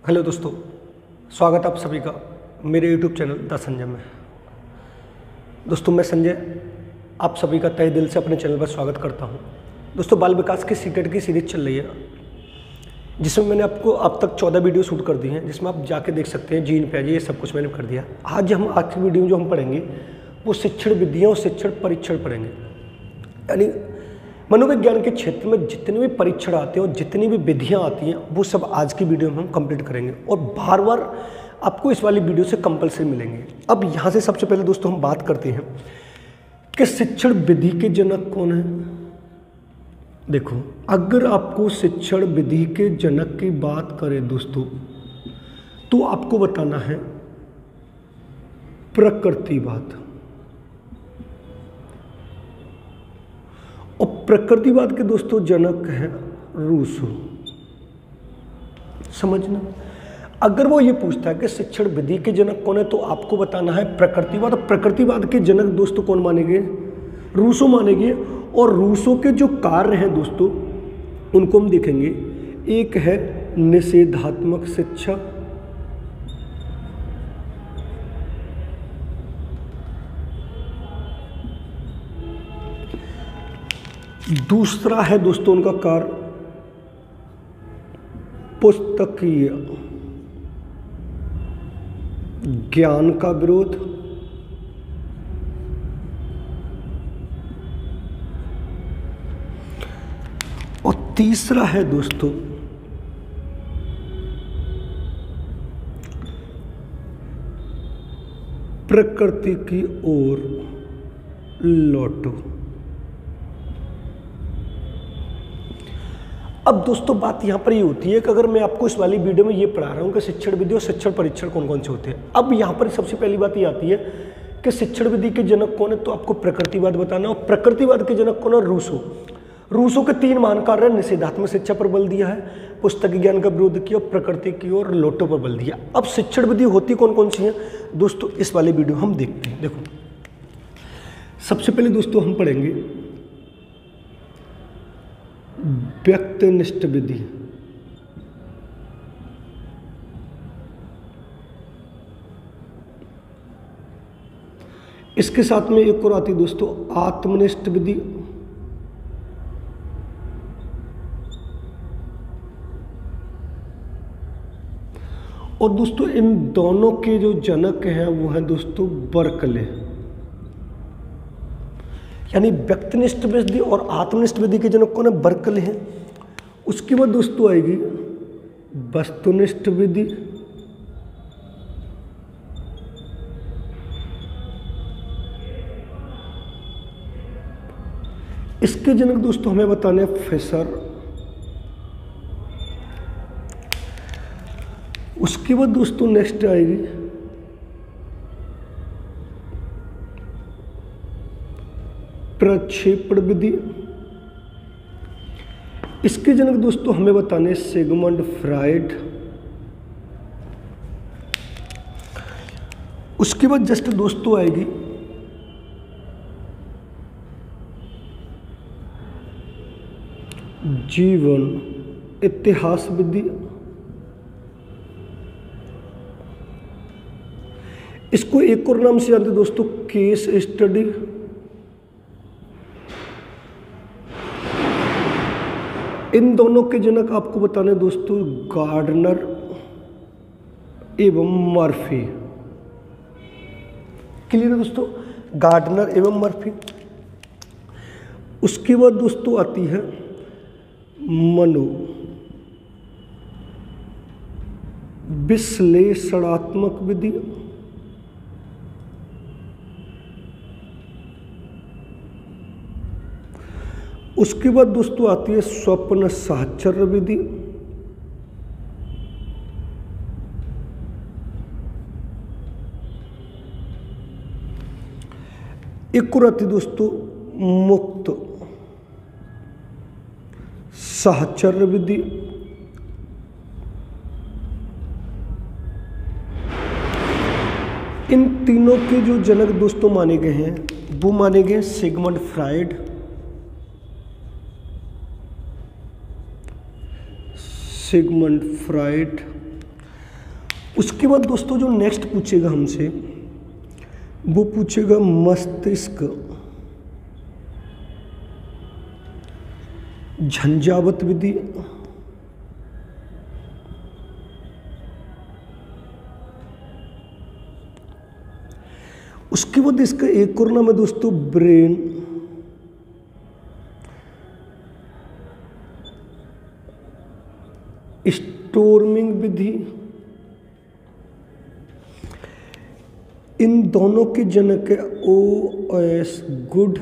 Hello दोस्तों, स्वागत है आप सभी का मेरे YouTube चैनल द संजय में। दोस्तों मैं संजय आप सभी का तहे दिल से अपने चैनल पर स्वागत करता हूं। दोस्तों बाल विकास की सीटेट की सीरीज चल रही है जिसमें मैंने आपको अब तक 14 वीडियो शूट कर दी हैं, जिसमें आप जाके देख सकते हैं। जीन पैज ये सब कुछ मैंने कर दिया। आज की वीडियो में जो हम पढ़ेंगे वो शिक्षण विधियाँ और शिक्षण परीक्षण पढ़ेंगे। यानी मनोविज्ञान के क्षेत्र में जितने भी परीक्षण आते हैं और जितनी भी विधियां आती हैं वो सब आज की वीडियो में हम कंप्लीट करेंगे और बार बार आपको इस वाली वीडियो से कंपलसरी मिलेंगे। अब यहाँ से सबसे पहले दोस्तों हम बात करते हैं कि शिक्षण विधि के जनक कौन है। देखो, अगर आपको शिक्षण विधि के जनक की बात करें दोस्तों तो आपको बताना है प्रकृतिवाद। और प्रकृतिवाद के दोस्तों जनक हैं रूसो। समझना, अगर वो ये पूछता है कि शिक्षण विधि के जनक कौन है तो आपको बताना है प्रकृतिवाद। प्रकृतिवाद के जनक दोस्तों कौन मानेंगे? रूसो मानेंगे। और रूसो के जो कार्य हैं दोस्तों उनको हम देखेंगे। एक है निषेधात्मक शिक्षा, दूसरा है दोस्तों उनका कार्य पुस्तकीय ज्ञान का विरोध, और तीसरा है दोस्तों प्रकृति की ओर लौटो। अब दोस्तों बात यहाँ पर ये होती है कि अगर मैं आपको इस वाली वीडियो में ये पढ़ा रहा हूँ कि शिक्षण विधि और शिक्षण परीक्षण कौन कौन से होते हैं। अब यहाँ पर सबसे पहली बात ये आती है कि शिक्षण विधि के जनक कौन है तो आपको प्रकृतिवाद बताना। और प्रकृतिवाद के जनक कौन है? रूसो। रूसो के 3 महान कार्य, निषेधात्मक शिक्षा पर बल दिया है, पुस्तकीय ज्ञान का विरोध किया और प्रकृति की ओर लौटो पर बल दिया। अब शिक्षण विधि होती कौन कौन सी है दोस्तों इस वाली वीडियो हम देखते हैं। देखो, सबसे पहले दोस्तों हम पढ़ेंगे व्यक्तिनिष्ठ विधि। इसके साथ में एक और आती है दोस्तों आत्मनिष्ठ विधि। और दोस्तों इन दोनों के जो जनक हैं वो हैं दोस्तों बर्कले। यानी व्यक्तिनिष्ठ विधि और आत्मनिष्ठ विधि के जनक कौन है? बर्कले हैं। उसके बाद दोस्तों आएगी वस्तुनिष्ठ विधि। इसके जनक दोस्तों हमें बताने फिशर। उसके बाद दोस्तों नेक्स्ट आएगी प्रक्षेपण विधि। इसके जनक दोस्तों हमें बताने सिगमंड फ्राइड। उसके बाद जस्ट दोस्तों आएगी जीवन इतिहास विधि। इसको एक और नाम से जानते दोस्तों केस स्टडी। इन दोनों के जनक आपको बताने दोस्तों गार्डनर एवं मर्फी। क्लियर है दोस्तों? गार्डनर एवं मर्फी। उसके बाद दोस्तों आती है मनो विश्लेषणात्मक विधि। उसके बाद दोस्तों आती है स्वप्न साहचर्य विधि। एक और आती दोस्तों मुक्त साहचर्य विधि। इन तीनों के जो जनक दोस्तों माने गए हैं वो माने गए सिगमंड फ्राइड, उसके बाद दोस्तों जो नेक्स्ट पूछेगा हमसे वो पूछेगा मस्तिष्क झंझावात विधि। उसके बाद इसका एक और नाम है दोस्तों ब्रेन स्टोर्मिंग विधि। इन दोनों के जनक है OS गुड।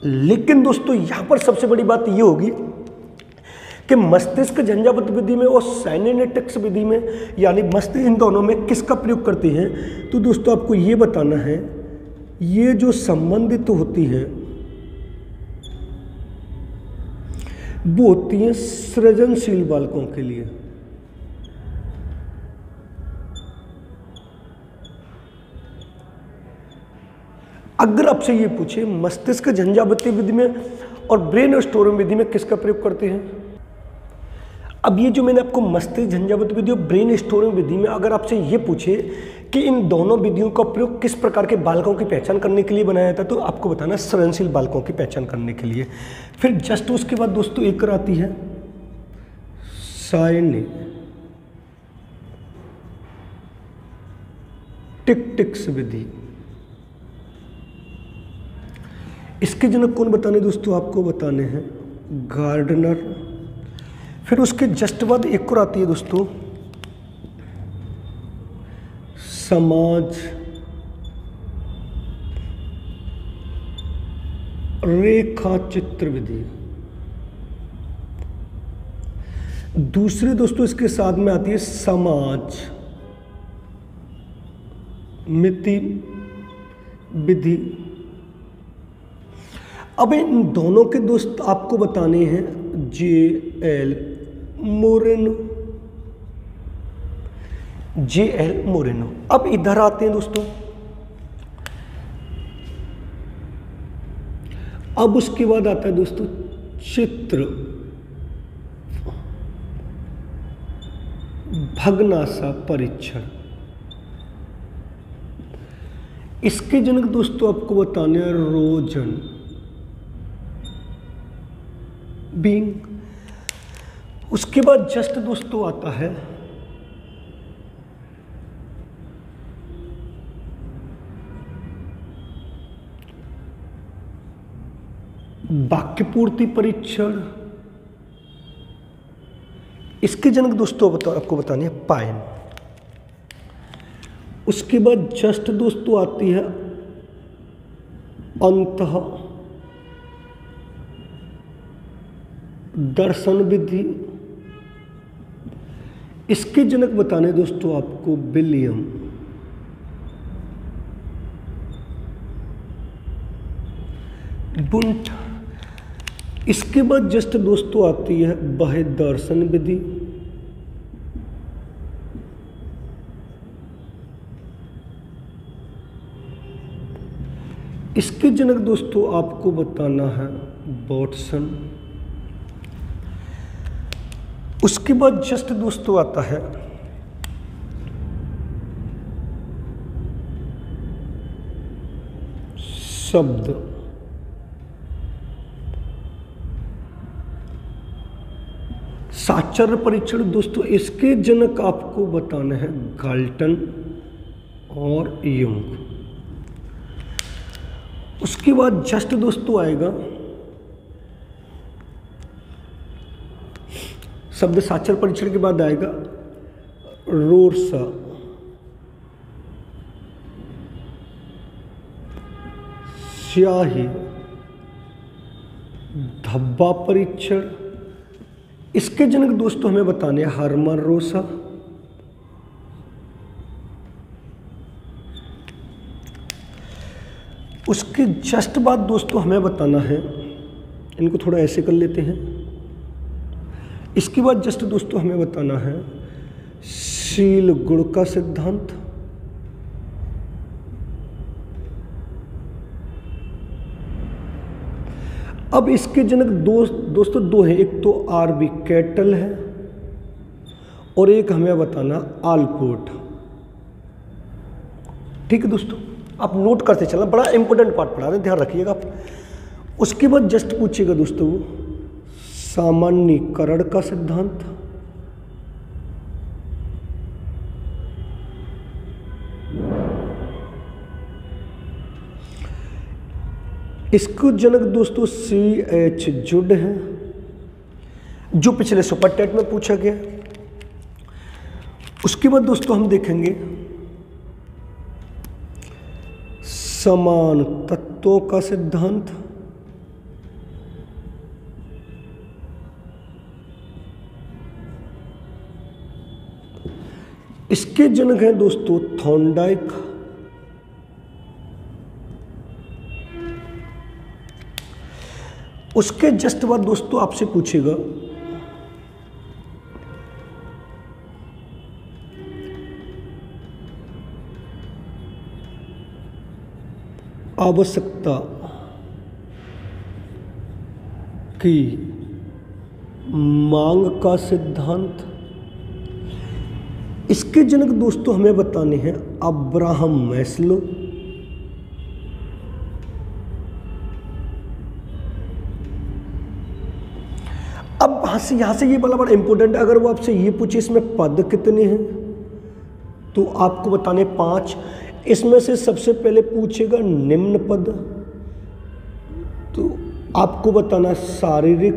लेकिन दोस्तों यहां पर सबसे बड़ी बात यह होगी कि मस्तिष्क झंझावात विधि में और साइनेटिक्स विधि में यानी मस्तिष्क इन दोनों में किसका प्रयोग करते हैं। तो दोस्तों आपको ये बताना है ये जो संबंधित होती है वो होती है सृजनशील बालकों के लिए। अगर आपसे ये पूछे मस्तिष्क झंझावाती विधि में और ब्रेन स्टोर्मिंग विधि में किसका प्रयोग करते हैं। अब ये जो मैंने आपको मस्तिष्क झंझावाती विधि और ब्रेन स्टोर्मिंग विधि में अगर आपसे ये पूछे कि इन दोनों विधियों का प्रयोग किस प्रकार के बालकों की पहचान करने के लिए बनाया जाता है तो आपको बताना सृजनशील बालकों की पहचान करने के लिए। फिर जस्ट उसके बाद दोस्तों एक आती है साइनेटिक्स विधि। इसके जनक कौन बताने दोस्तों आपको बताने हैं गार्डनर। फिर उसके जस्ट बाद एक और आती है दोस्तों समाज रेखा चित्र विधि। दूसरे दोस्तों इसके साथ में आती है समाज मिति विधि। अब इन दोनों के दोस्त आपको बताने हैं JL मोरेनो। अब इधर आते हैं दोस्तों। अब उसके बाद आता है दोस्तों चित्र भग्नाशा परीक्षण। इसके जनक दोस्तों आपको बताने हैं रोजन बींग। उसके बाद जस्ट दोस्तों आता है वाक्य पूर्ति परीक्षण। इसके जनक दोस्तों आपको बताने हैं पाइन। उसके बाद जस्ट दोस्तों आती है अंतः दर्शन विधि। इसके जनक बताने दोस्तों आपको विलियम बुंट। इसके बाद जस्ट दोस्तों आती है बाह्य दर्शन विधि। इसके जनक दोस्तों आपको बताना है वॉटसन। उसके बाद जस्ट दोस्तों आता है शब्द साक्षर परीक्षण। दोस्तों इसके जनक आपको बताना है गाल्टन और यूंग। उसके बाद जस्ट दोस्तों आएगा शब्द साक्षर परीक्षण के बाद आएगा रोरसा स्याही धब्बा परीक्षण। इसके जनक दोस्तों हमें बताने हैं हरमन रोसा। उसके जस्ट बाद दोस्तों हमें बताना है, इनको थोड़ा ऐसे कर लेते हैं। इसके बाद जस्ट दोस्तों हमें बताना है शील गुण का सिद्धांत। अब इसके जनक दोस्तों दो हैं, एक तो आरबी कैटल है और एक हमें बताना आलपोर्ट। ठीक है दोस्तों, आप नोट करते चलना, बड़ा इंपॉर्टेंट पार्ट पढ़ा रहे हैं, ध्यान रखिएगा आप। उसके बाद जस्ट पूछिएगा दोस्तों सामान्यीकरण का सिद्धांत, इसको जनक दोस्तों C.H. जुड है, जो पिछले सुपर टेट में पूछा गया। उसके बाद दोस्तों हम देखेंगे समान तत्वों का सिद्धांत, इसके जनक हैं दोस्तों थॉर्नडाइक। उसके जस्ट बाद दोस्तों आपसे पूछेगा आवश्यकता की मांग का सिद्धांत, इसके जनक दोस्तों हमें बताने हैं अब्राहम मैस्लो। अब यहां से ये वाला बड़ा इंपॉर्टेंट है, अगर वो आपसे ये पूछे इसमें पद कितने हैं तो आपको बताने 5। इसमें से सबसे पहले पूछेगा निम्न पद, तो आपको बताना शारीरिक।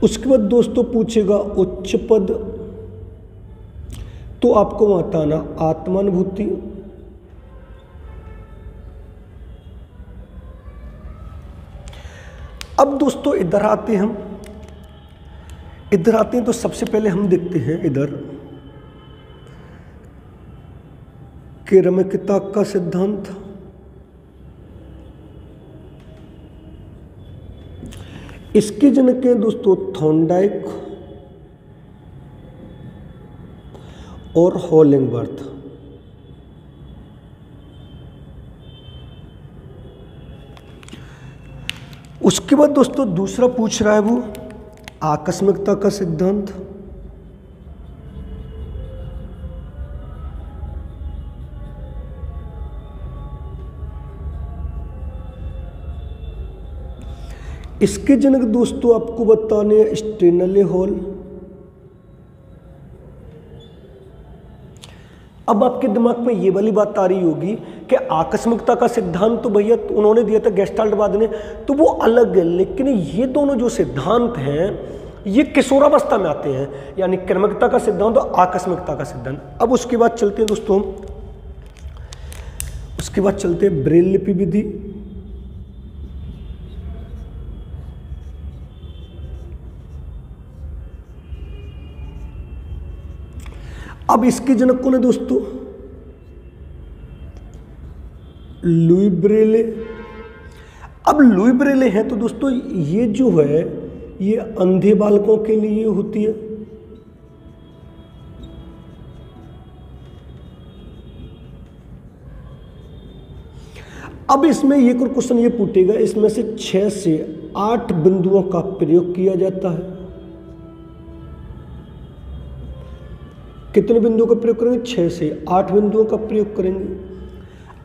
उसके बाद दोस्तों पूछेगा उच्च पद, तो आपको बताना आत्मानुभूति। अब दोस्तों इधर आते हैं तो सबसे पहले हम देखते हैं इधर क्रमिकता का सिद्धांत। इसके जनक हैं दोस्तों थॉर्नडाइक और होलिंगबर्थ। उसके बाद दोस्तों दूसरा पूछ रहा है वो आकस्मिकता का सिद्धांत। इसके जनक दोस्तों आपको बताने हैं स्टेनले हॉल। अब आपके दिमाग में ये वाली बात आ रही होगी कि आकस्मिकता का सिद्धांत तो भैया उन्होंने दिया था गेस्टाल्टवाद ने, तो वो अलग है, लेकिन ये दोनों जो सिद्धांत हैं ये किशोरावस्था में आते हैं, यानी क्रमिकता का सिद्धांत और आकस्मिकता का सिद्धांत। अब उसके बाद चलते हैं दोस्तों, उसके बाद चलते हैं ब्रेल लिपि विधि। अब इसके जनक कौन है दोस्तों लुई ब्रेले। अब लुई ब्रेले है तो दोस्तों ये जो है ये अंधे बालकों के लिए होती है। अब इसमें एक और क्वेश्चन ये पूछेगा, इसमें से 6 से 8 बिंदुओं का प्रयोग किया जाता है। कितने बिंदुओं का प्रयोग करेंगे? 6 से 8 बिंदुओं का प्रयोग करेंगे।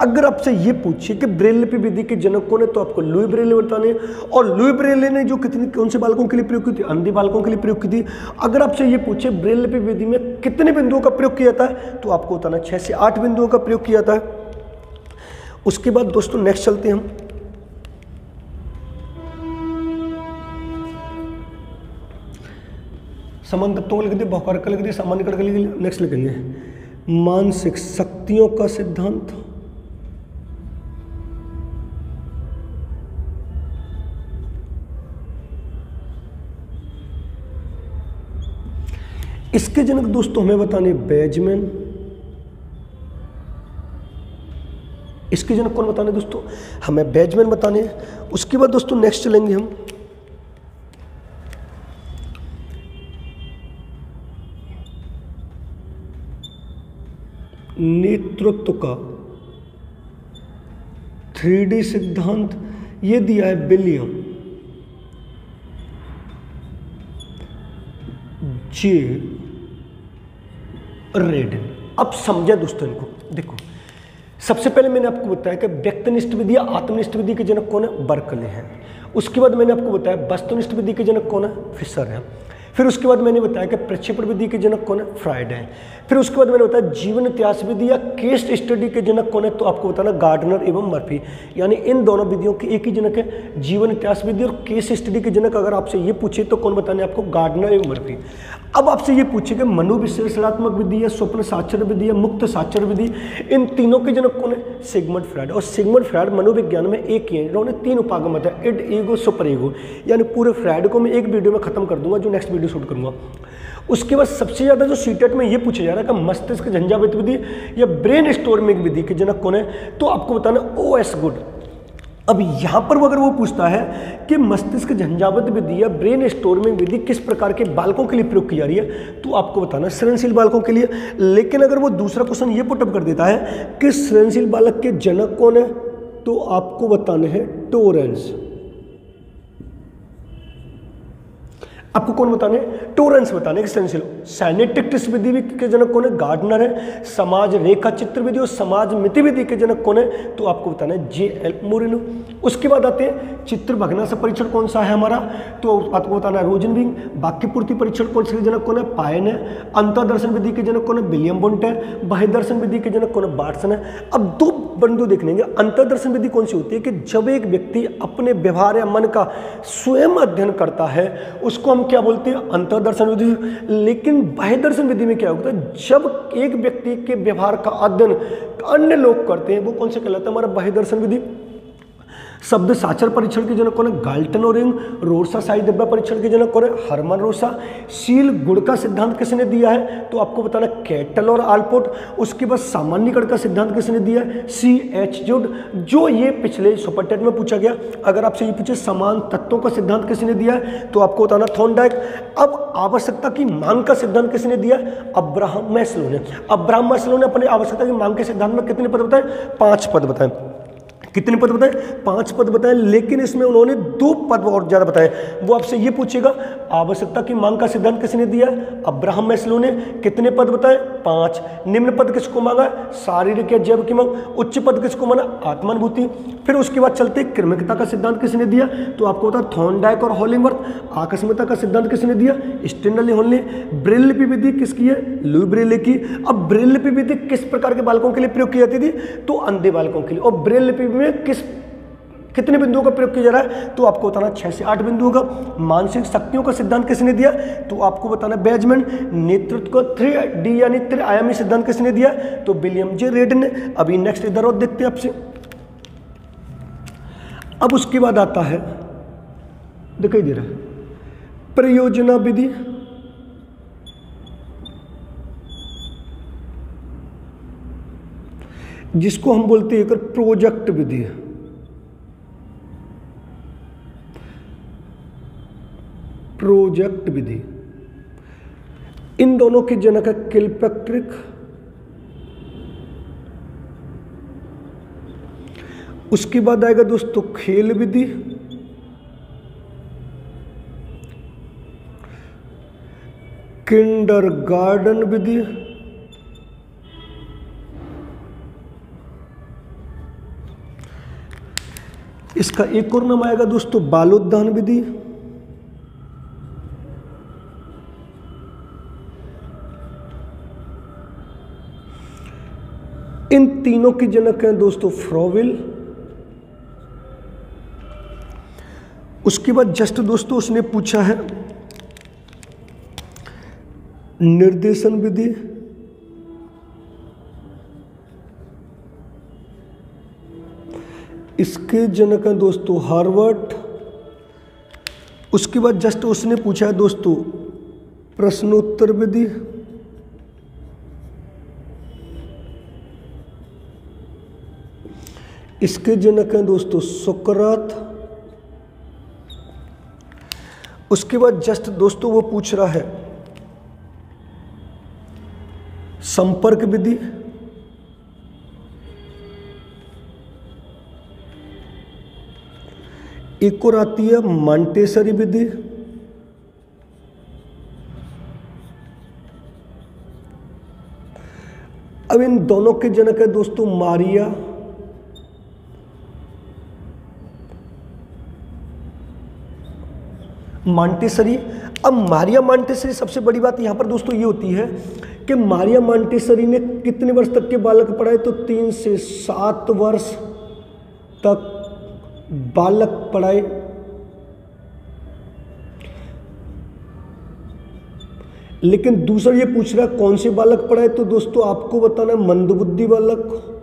अगर आपसे ये पूछे कि ब्रेल लिपि विधि के जनक कौन है तो आपको लुई ब्रेले बताने, और लुई ब्रेले ने जो कौन से बालकों के लिए प्रयोग की थी? अंधे बालकों के लिए प्रयोग की थी। अगर आपसे ये पूछे ब्रेल लिपि विधि में कितने बिंदुओं का प्रयोग किया जाता है तो आपको बताना 6 से 8 बिंदुओं का प्रयोग किया जाता है। उसके बाद दोस्तों नेक्स्ट चलते हैं हम, समान तत्वों को लिख दिया, बहुकारक का लिख दिया, सामान्यीकरण का लिख दिया। नेक्स्ट लिखेंगे मानसिक शक्तियों का सिद्धांत। इसके जनक दोस्तों हमें बताने बेजमैन। इसके जनक कौन बताने दोस्तों? हमें बेजमैन बताने। उसके बाद दोस्तों नेक्स्ट चलेंगे हम नेतृत्व का 3D सिद्धांत। ये दिया है विलियम जे रेडिन। अब समझा दोस्तों इनको, देखो सबसे पहले मैंने आपको बताया कि व्यक्तिनिष्ठ विधि या आत्मनिष्ठ विधि के जनक कौन है, बर्कले हैं। उसके बाद मैंने आपको बताया वस्तुनिष्ठ विधि के जनक कौन है, फिशर है। फिर उसके बाद मैंने बताया कि प्रक्षेपण विधि के जनक कौन है, फ्राइड है। फिर उसके बाद मैंने बताया जीवन इतिहास विधि या केस स्टडी के जनक कौन है, तो आपको बताना गार्डनर एवं मर्फी। यानी इन दोनों विधियों के एक ही जनक है, जीवन इतिहास विधि और केस स्टडी के जनक अगर आपसे ये पूछे तो कौन बताने आपको, गार्डनर एवं मर्फी। अब आपसे ये पूछे कि मनोविश्लेषणात्मक विधि या स्वप्न साक्षर विधि या मुक्त साक्षर विधि, इन तीनों के जनक कौन है, सिगमंड फ्रायड। और सिगमंड फ्रायड मनोविज्ञान में एक ही है, इन्होंने 3 उपागम बताया, इड, ईगो, सुपर ईगो। यानी पूरे फ्रायड को मैं एक वीडियो में खत्म कर दूंगा, जो नेक्स्ट वीडियो शूट करूंगा। उसके बाद सबसे ज्यादा जो सीटेट में ये पूछा जा रहा है कि मस्तिष्क झंझावात विधि या ब्रेन स्टॉर्मिंग विधि के जनक कौन है, तो आपको बताना ओएस गुड। अब यहां पर अगर वो पूछता है कि मस्तिष्क झंझावात विधि या ब्रेन स्टॉर्मिंग विधि किस प्रकार के बालकों के लिए प्रयोग की जा रही है, तो आपको बताना सृजनशील बालकों के लिए। लेकिन अगर वो दूसरा क्वेश्चन ये पुटअप कर देता है कि सृजनशील बालक के जनक कौन है, तो आपको बताने हैं टोरेंस। आपको कौन बताने, टोरेंस बताने, सृजनशील। साइनेटिक्टिस विधि के जनक कौन है, गार्डनर है। समाज रेखा चित्र विधि और समाज मिति विधि के जनक कौन है, तो आपको बताना है जे.एल. मोरिनो। उसके बाद आते हैं चित्र भग्नांश परीक्षण कौन सा है हमारा, तो आपको बताना है रोजनविंग। वाक्य पूर्ति परीक्षण कौन से जनक कौन है, पायन है। अंतर्दर्शन विधि के जनक कौन है, विलियम वुंट है। बाह्यदर्शन विधि के जनक कौन है, बार्टसन है। अब 2 बिंदु देख लेंगे। अंतर्दर्शन विधि कौन सी होती है कि जब एक व्यक्ति अपने व्यवहार या मन का स्वयं अध्ययन करता है, उसको क्या बोलते हैं, अंतर्दर्शन विधि। लेकिन बाह्यदर्शन विधि में क्या होता है, जब एक व्यक्ति के व्यवहार का अध्ययन अन्य लोग करते हैं, वो कौन सा कहलाता है, हमारा बाह्यदर्शन विधि। शब्द साक्षर परीक्षण के जनक कौन है, गाल्टन और रिंग। रोरसा शाही डिब्बा परीक्षण के जनक कौन है, हरमन रोसा। सील गुण का सिद्धांत किसने दिया है, तो आपको बताना कैटल और आल्पोर्ट। उसके बाद सामान्यीकरण का सिद्धांत किसने दिया है, C.H. जुड। जो ये पिछले सुपर टेट में पूछा गया। अगर आपसे ये पूछे समान तत्वों का सिद्धांत किसने दिया है, तो आपको बताना थॉर्नडाइक। अब आवश्यकता की मांग का सिद्धांत किसने दिया, अब्राहम मैस्लो ने। अब्राहम मैस्लो ने अपने आवश्यकता की मांग के सिद्धांत में कितने पद बताए, 5 पद बताए। कितने पद बताए, 5 पद बताए। लेकिन इसमें उन्होंने 2 पद और ज्यादा बताए। वो आपसे ये पूछेगा आवश्यकता की मांग का सिद्धांत किसने दिया, अब्राहम मैस्लो ने। कितने पद बताए, 5। निम्न पद किसको मांगा, शारीरिक या जैव की मांग। उच्च पद किसको माना, आत्मानुभूति। फिर उसके बाद चलते क्रमिकता का सिद्धांत किसने दिया, तो आपको बता थॉर्नडाइक और हॉलिंगवर्थ। आकस्मिकता का सिद्धांत किसने दिया, स्टेनली होनली। ब्रेल लिपि विधि किसकी है, लुई ब्रेले की। अब ब्रेल लिपि विधि किस प्रकार के बालकों के लिए प्रयोग की जाती थी, तो अंधे बालकों के लिए। और ब्रेल लिपि में कितने बिंदुओं का प्रयोग किया जा रहा है, तो आपको बताना 6 से 8 बिंदुओं का। मानसिक शक्तियों का सिद्धांत किसने दिया, तो आपको बताना बेजमैन। नेतृत्व को 3D यानी त्रिआयामी सिद्धांत किसने दिया, तो विलियम जे रेड ने। अभी नेक्स्ट इधर और देखते हैं आपसे। अब उसके बाद आता है, दिखाई दे रहा है, प्रयोजना विधि। जिसको हम बोलते हैं प्रोजेक्ट विधि। प्रोजेक्ट विधि, इन दोनों के जनक है किलपैट्रिक। उसके बाद आएगा दोस्तों खेल विधि। किंडरगार्टन विधि। इसका एक और नाम आएगा दोस्तों बालोद्यान विधि। इन तीनों के जनक हैं दोस्तों फ्रोविल। उसके बाद जस्ट दोस्तों उसने पूछा है निर्देशन विधि। इसके जनक हैं दोस्तों हार्वर्ड। उसके बाद जस्ट उसने पूछा है दोस्तों प्रश्नोत्तर विधि। इसके जनक हैं दोस्तों सुकरात। उसके बाद जस्ट दोस्तों वो पूछ रहा है संपर्क विधि। एक और आती है मॉन्टेसरी विधि। अब इन दोनों के जनक है दोस्तों मारिया मॉन्टेसरी। अब मारिया मॉन्टेसरी, सबसे बड़ी बात यहां पर दोस्तों ये होती है कि मारिया मॉन्टेसरी ने कितने वर्ष तक के बालक पढ़ाए, तो 3 से 7 वर्ष तक बालक पढ़ाए। लेकिन दूसरा ये पूछ रहा है कौन से बालक पढ़ाए, तो दोस्तों आपको बताना है मंदबुद्धि बालक।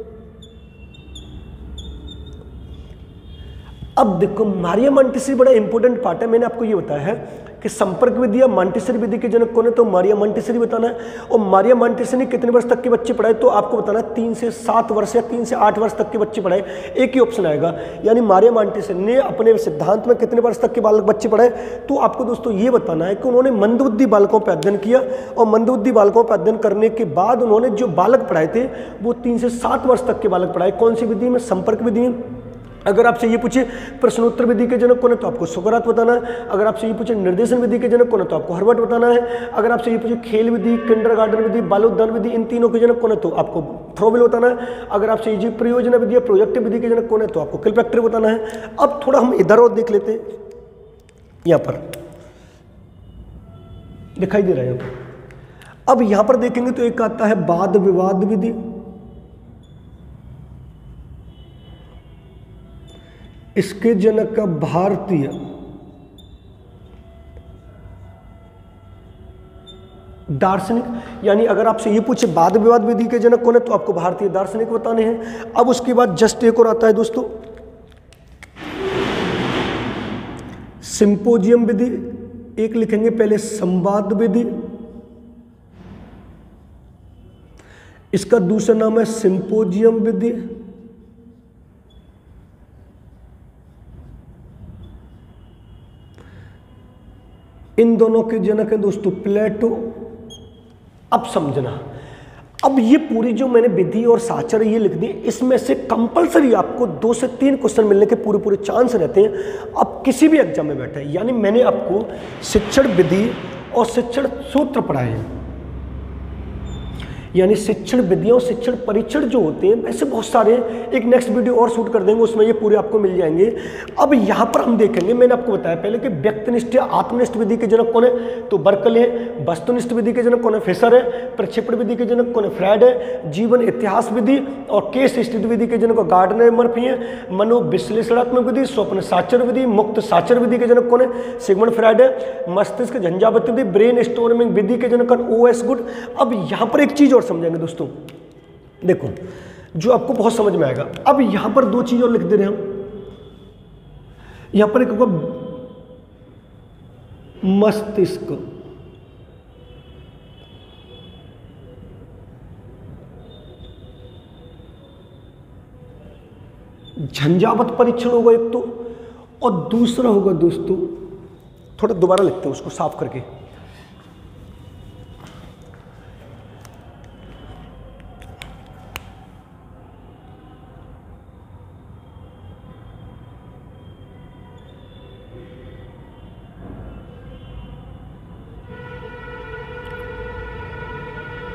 अब देखो मारिया मॉन्टेसरी बड़ा इंपॉर्टेंट पार्ट है। मैंने आपको ये बताया है कि संपर्क विधि या मॉन्टेसरी विधि के जनक कौन है, तो मारिया मॉन्टेसरी बताना है। और मारिया मॉन्टेसरी ने कितने वर्ष तक के बच्चे पढ़ाए, तो आपको बताना है 3 से 7 वर्ष या 3 से 8 वर्ष तक के बच्चे पढ़ाए। एक ही ऑप्शन आएगा, यानी मारिया मॉन्टेसरी ने अपने सिद्धांत में कितने वर्ष तक के बालक बच्चे पढ़ाए, तो आपको दोस्तों ये बताना है कि उन्होंने मंदबुद्धि बालकों पर अध्ययन किया और मंदबुद्धि बालकों पर अध्ययन करने के बाद उन्होंने जो बालक पढ़ाए थे वो 3 से 7 वर्ष तक के बालक पढ़ाए। कौन सी विधि में, संपर्क विधि में। अगर आपसे ये पूछे प्रश्नोत्तर विधि के जनक कौन है, तो आपको सोक्रात बताना है। अगर आपसे ये पूछे निर्देशन विधि के जनक कौन है, तो आपको हर्बर्ट बताना है। अगर आपसे ये पूछे खेल विधि, किंडरगार्टन विधि, बालोद्यान विधि, इन तीनों के जनक कौन है, तो आपको थ्रोवेल बताना है। अगर आपसे ये प्रयोजना विधि या प्रोजेक्टिव विधि के जनक कौन है, तो आपको किलपैक्टर बताना है। अब थोड़ा हम इधर और देख लेते हैं, यहां पर दिखाई दे रहा है। अब यहां पर देखेंगे तो एक आता है वाद विवाद विधि, इसके जनक का भारतीय दार्शनिक। यानी अगर आपसे ये पूछे वाद विवाद विधि के जनक कौन है, तो आपको भारतीय दार्शनिक बताने हैं। अब उसके बाद जस्ट एक और आता है दोस्तों सिंपोजियम विधि, एक लिखेंगे पहले संवाद विधि, इसका दूसरा नाम है सिंपोजियम विधि। इन दोनों के जनक है दोस्तों प्लेटो। अब समझना, अब ये पूरी जो मैंने विधि और साचर ये लिख दी, इसमें से कंपलसरी आपको 2 से 3 क्वेश्चन मिलने के पूरे पूरे चांस रहते हैं। अब किसी भी एग्जाम में बैठे, यानी मैंने आपको शिक्षण विधि और शिक्षण सूत्र पढ़ाए हैं, यानी शिक्षण विधियों शिक्षण परीक्षण जो होते हैं वैसे बहुत सारे हैं। एक नेक्स्ट वीडियो और शूट कर देंगे, उसमें ये पूरे आपको मिल जाएंगे। अब यहाँ पर हम देखेंगे, मैंने आपको बताया पहले कि व्यक्तिनिष्ठ या आत्मनिष्ठ विधि के जनक कौन है, तो बर्कले है। वस्तुनिष्ठ विधि के जनक कौन है, फिशर है। प्रक्षेपण विधि के जनक कौन है, फ्रायड है। जीवन इतिहास विधि और केस स्थिति विधि के जनक गार्डनर, मर्फी है। मनोविश्लेषणात्मक विधि, स्वप्न साचर विधि, मुक्त साचर विधि के जनक कौन है, सिगमंड फ्रायड है। मस्तिष्क झंझावात विधि, ब्रेन स्टॉर्मिंग विधि के जनक O.S. गुड। अब यहाँ पर एक चीज और समझेंगे दोस्तों, देखो जो आपको बहुत समझ में आएगा। अब यहां पर 2 चीज और लिख दे रहे हैं हम। यहां पर एक होगा मस्तिष्क, झंझावात परीक्षण होगा एक तो, और दूसरा होगा दोस्तों, थोड़ा दोबारा लिखते हैं उसको साफ करके।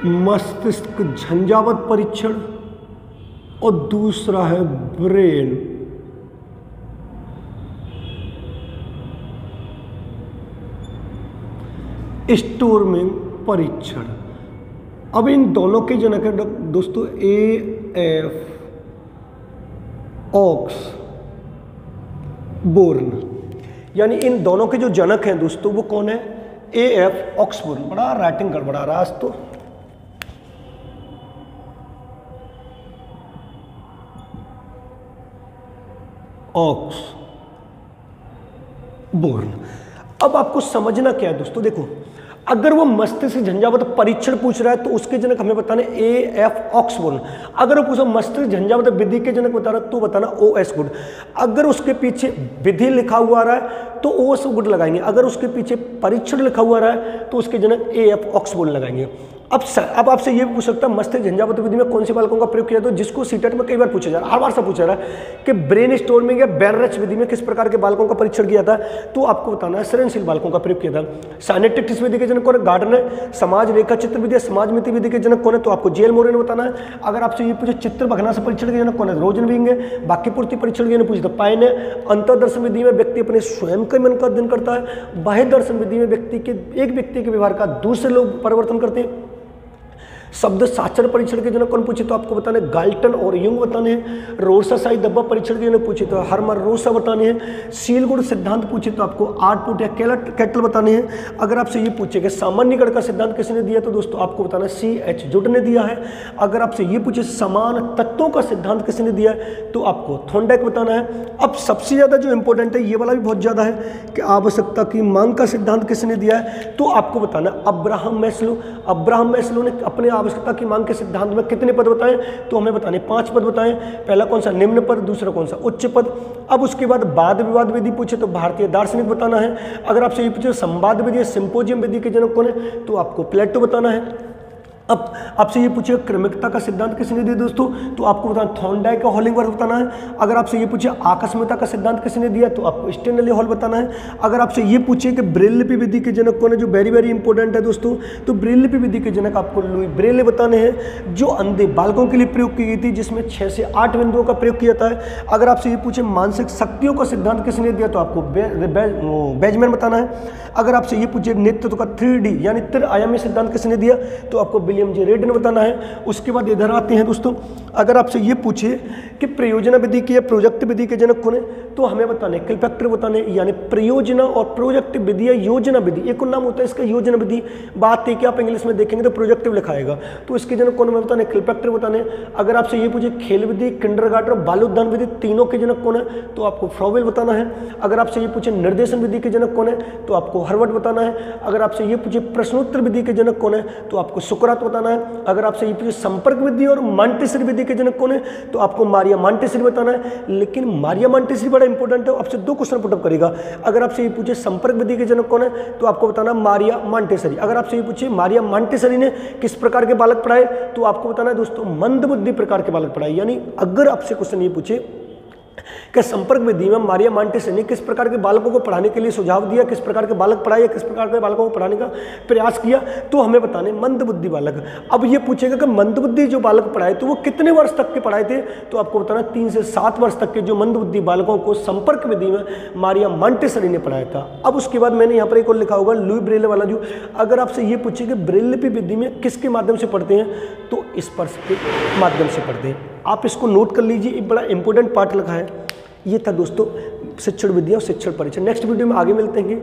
मस्तिष्क झंझावात परीक्षण और दूसरा है ब्रेन स्टॉर्मिंग परीक्षण। अब इन दोनों के जनक है दोस्तों A.F. ऑक्सबोर्न, यानी इन दोनों के जो जनक हैं दोस्तों वो कौन है, A.F. ऑक्सबोर्न। बड़ा राइटिंग गड़बड़ा रहा आज तो। ऑक्सबोर्न। अब आपको समझना क्या है दोस्तों, देखो अगर वो मस्तिष्क झंझावात परीक्षण पूछ रहा है तो उसके जनक हमें बताने A.F. ऑक्सबोर्न। अगर वो पूछो मस्तिष्क झंझावात विधि के जनक बता रहा तो बताना O.S. गुड। अगर उसके पीछे विधि लिखा हुआ आ रहा है तो O.S. गुड लगाएंगे। अगर उसके पीछे परीक्षण लिखा हुआ रहा है तो उसके जनक A.F. ऑक्सबोर्न लगाएंगे। अब आपसे ये पूछ सकता है मस्तिष्क झंझावात विधि में कौन से बालकों का प्रयोग किया, तो जिसको सीटेट में कई बार पूछा जा रहा है, हर बार से पूछा रहा है कि ब्रेन स्टॉर्मिंग या बैररेच विधि में किस प्रकार के बालकों का परीक्षण किया था, तो आपको बताना है सृजनशील बालकों का प्रयोग किया था। साइनेप्टिक विधि के जनक कौन है? गार्डनर है। समाज रेखा चित्र विधि, समाजमिति विधि के जनक कौन है? तो आपको जेएल मौर्य ने बताना है। अगर आपसे ये पूछे चित्र भग्नांश परीक्षण के जनक कौन है? रोजनविंग है। वाक्य पूर्ति परीक्षण के पूछे तो पाइन है। अंतर्दर्शन विधि में व्यक्ति अपने स्वयं के मन का अध्ययन करता है। बाह्य दर्शन विधि में एक व्यक्ति के व्यवहार का दूसरे लोग परिवर्तन करते हैं। शब्द साक्षर परीक्षण के जनक कौन पूछे तो आपको बताने गाल्टन और युंग बताने हैं। रोसा साई दब्बा परीक्षण के जनक पूछे तो हरमर रोसा बताने हैं। सीलगुण सिद्धांत पूछे तो आपको आर्टपुट या कैटल बताने हैं। अगर आपसे ये पूछे कि सामान्यकरण का सिद्धांत किसने दिया तो दोस्तों आपको बताना C.H. जुड ने दिया है। अगर आपसे ये पूछे समान तत्वों का सिद्धांत किसने दिया है तो आपको थॉर्नडाइक बताना है। अब सबसे ज़्यादा जो इंपॉर्टेंट है ये वाला भी बहुत ज़्यादा है कि आवश्यकता की मांग का सिद्धांत किसने दिया है तो आपको बताना अब्राहम मैस्लो। अब्राहम मैस्लो ने अपने आवश्यकता की मांग के सिद्धांत में कितने पद बताएं तो हमें बताने 5 पद बताएं। पहला कौन सा? निम्न पद। दूसरा कौन सा? उच्च पद। अब उसके बाद वाद विवाद विधि पूछे तो भारतीय दार्शनिक बताना है। अगर आपसे ये पूछे संवाद विधि सिंपोजियम विधि के जनक कौन है तो आपको प्लेटो बताना है। अब आपसे ये पूछे क्रमिकता का सिद्धांत किसने दिया दोस्तों तो आपको बताना थॉर्नडाइक का हॉलिंगवर्थ बताना है। अगर आपसे ये पूछे आकस्मिकता का सिद्धांत किसने दिया तो आपको स्टैनली हॉल बताना है। अगर आपसे ये पूछे कि ब्रेल लिपि विधि के जनक कौन है जो वेरी वेरी इंपॉर्टेंट है दोस्तों तो ब्रेल लिपि विधि के जनक आपको लुई ब्रेल बताने हैं जो अंधे बालकों के लिए प्रयोग की गई थी जिसमें 6 से 8 बिंदुओं का प्रयोग किया जाता है। अगर आपसे ये पूछे मानसिक शक्तियों का सिद्धांत किसने दिया तो आपको बेंजामिन बताना है। अगर आपसे ये पूछे नेतृत्व का 3D यानी त्रिआयामी सिद्धांत किसने दिया तो आपको विलियम जे रेड ने बताना है। उसके बाद इधर आते हैं दोस्तों, अगर आपसे ये पूछे कि प्रयोजना विधि की या प्रोजेक्ट विधि के जनक कौन है तो हमें बताने किलफैक्टर बताने यानी प्रयोजना और प्रोजेक्ट विधि या योजना विधि एक और नाम होता है इसका योजना विधि। बात है कि आप इंग्लिश में देखेंगे तो प्रोजेक्टिव लिखाएगा तो इसके जनक कौन हमें बताने किलफैक्टर बताने। अगर आपसे ये पूछे खेल विधि किंडरगार्टन और बाल उद्यान विधि तीनों के जनक कौन है तो आपको फ्रॉवेल बताना है। अगर आपसे ये पूछे निर्देशन विधि के जनक कौन है तो आपको हर्वर्ड बताना है। अगर आपसे ये पूछे प्रश्नोत्तर विधि के जनक कौन है तो आपको सुकरात बताना है। अगर आपसे ये पूछे संपर्क विधि और मॉन्टेसरी विधि के जनक कौन है तो आपको मारिया मॉन्टेसरी बताना है। लेकिन मारिया मॉन्टेसरी बड़ा इंपॉर्टेंट है, आपसे 2 क्वेश्चन पुटअप करेगा। अगर आपसे ये पूछे संपर्क विधि के जनक कौन है तो आपको बताना मारिया मॉन्टेसरी। अगर आपसे ये पूछे मारिया मॉन्टेसरी ने किस प्रकार के बालक पढ़ाए तो आपको बताना है दोस्तों मंदबुद्धि प्रकार के बालक पढ़ाए। यानी अगर आपसे क्वेश्चन ये पूछे कि संपर्क विधि में मारिया मॉन्टेसरी ने किस प्रकार के बालकों को पढ़ाने के लिए सुझाव दिया, किस प्रकार के बालक पढ़ाए, किस प्रकार के बालकों को पढ़ाने का प्रयास किया तो हमें बताने मंदबुद्धि बालक। अब ये पूछेगा कि मंदबुद्धि जो बालक पढ़ाए तो वो कितने वर्ष तक के पढ़ाए थे तो आपको बताना 3 से 7 वर्ष तक के जो मंदबुद्धि बालकों को संपर्क विधि में मारिया मॉन्टेसरी ने पढ़ाया था। अब उसके बाद मैंने यहाँ पर एक और लिखा होगा लुई ब्रेल वाला जो अगर आपसे ये पूछे कि ब्रेल लिपि विधि में किसके माध्यम से पढ़ते हैं तो स्पर्श के माध्यम से पढ़ते हैं। आप इसको नोट कर लीजिए, एक बड़ा इंपॉर्टेंट पार्ट लिखा है। ये था दोस्तों शिक्षण विद्या और शिक्षण परीक्षण। नेक्स्ट वीडियो में आगे मिलते हैं।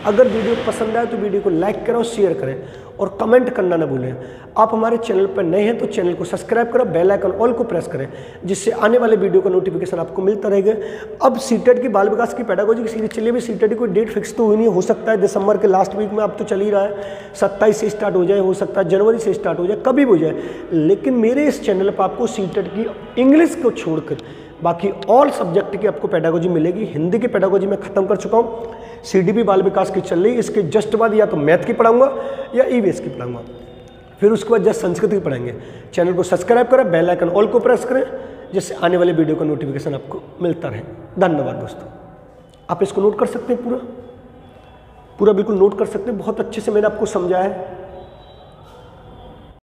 अगर वीडियो पसंद आए तो वीडियो को लाइक करें और शेयर करें और कमेंट करना ना भूलें। आप हमारे चैनल पर नए हैं तो चैनल को सब्सक्राइब करें, बेल आइकन ऑल को प्रेस करें जिससे आने वाले वीडियो का नोटिफिकेशन आपको मिलता रहेगा। अब सीटेट की बाल विकास की पेडागोजी की सीरीज चलिए भी सीटेट की कोई डेट फिक्स तो हुई नहीं, हो सकता है दिसंबर के लास्ट वीक में अब तो चल ही रहा है 27 से स्टार्ट हो जाए, हो सकता है जनवरी से स्टार्ट हो जाए, कभी भी हो जाए। लेकिन मेरे इस चैनल पर आपको सीटेट की इंग्लिश को छोड़कर बाकी ऑल सब्जेक्ट की आपको पेडागोजी मिलेगी। हिंदी की पेडागोजी मैं खत्म कर चुका हूँ, CDP बाल विकास की चल रही, इसके जस्ट बाद या तो मैथ की पढ़ाऊंगा या EVS की पढ़ाऊंगा, फिर उसके बाद जस्ट संस्कृत की पढ़ाएंगे। चैनल को सब्सक्राइब करें, बेल आइकन ऑल को प्रेस करें जिससे आने वाले वीडियो का नोटिफिकेशन आपको मिलता रहे। धन्यवाद दोस्तों। आप इसको नोट कर सकते हैं, पूरा बिल्कुल नोट कर सकते हैं। बहुत अच्छे से मैंने आपको समझाया है।